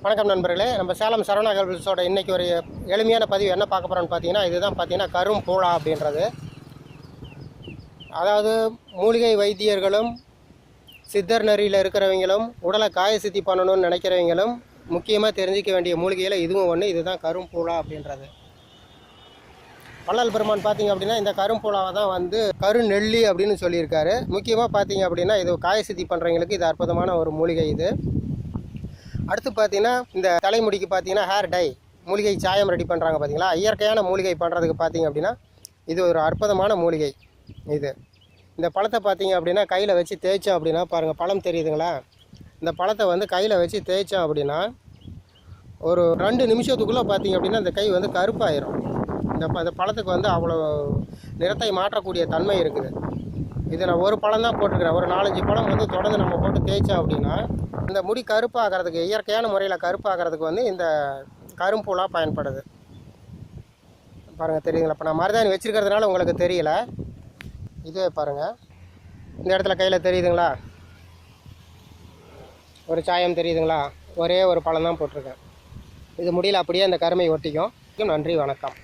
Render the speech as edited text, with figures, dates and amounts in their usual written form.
வணக்கம் நண்பர்களே, நம்ம சேலம் சரவணா ஹெர்பல்ஸோட இன்றைக்கி ஒரு எளிமையான பதிவு என்ன பார்க்க போகிறோன்னு பார்த்தீங்கன்னா, இதுதான் பார்த்தீங்கன்னா கரும்பூழா அப்படின்றது. அதாவது மூலிகை வைத்தியர்களும் சித்தர் நெறியில் இருக்கிறவங்களும் உடலை காய சித்தி பண்ணணும்னு நினைக்கிறவங்களும் முக்கியமாக தெரிஞ்சிக்க வேண்டிய மூலிகையில் இதுவும் ஒன்று. இதுதான் கரும்பூழா அப்படின்றது. வள்ளல் பெருமான் பார்த்தீங்க அப்படின்னா இந்த கரும்பூழாவை தான் வந்து கருநெல்லி அப்படின்னு சொல்லியிருக்காரு. முக்கியமாக பார்த்தீங்க அப்படின்னா இது காய சித்தி பண்ணுறவங்களுக்கு இது அற்புதமான ஒரு மூலிகை. இது அடுத்து பார்த்தீங்கன்னா இந்த தலைமுடிக்கு பார்த்தீங்கன்னா ஹேர் டை மூலிகை சாயம் ரெடி பண்ணுறாங்க பார்த்தீங்களா. இயற்கையான மூலிகை பண்ணுறதுக்கு பார்த்தீங்க அப்படின்னா இது ஒரு அற்புதமான மூலிகை. இந்த பழத்தை பார்த்தீங்க அப்படின்னா கையில் வச்சு தேய்ச்சோம் அப்படின்னா பாருங்கள், பழம் தெரியுதுங்களா. இந்த பழத்தை வந்து கையில் வச்சு தேய்ச்சோம் அப்படின்னா ஒரு 2 நிமிஷத்துக்குள்ளே பார்த்தீங்க அப்படின்னா இந்த கை வந்து கருப்பாயிரும். இந்த பழத்துக்கு வந்து அவ்வளோ நிறத்தை மாற்றக்கூடிய தன்மை இருக்குது. இது நான் ஒரு பழம் தான் போட்டிருக்கிறேன். ஒரு 4-5 பழம் வந்து தொடர்ந்து நம்ம போட்டு தேய்ச்சோம் அப்படின்னா இந்த முடி கருப்பாகிறதுக்கு, இயற்கையான முறையில் கருப்பாகிறதுக்கு வந்து இந்த கரும்பூழா பயன்படுது. பாருங்கள், தெரியுதுங்களா. இப்போ நான் மருதாணி வச்சுருக்கிறதுனால உங்களுக்கு தெரியல. இதே பாருங்கள், இந்த இடத்துல கையில் தெரியுதுங்களா, ஒரு சாயம் தெரியுதுங்களா. ஒரே ஒரு பழம் தான் போட்டிருக்கேன். இது முடியல அப்படியே அந்த கருமை ஒட்டிக்கும். நன்றி, வணக்கம்.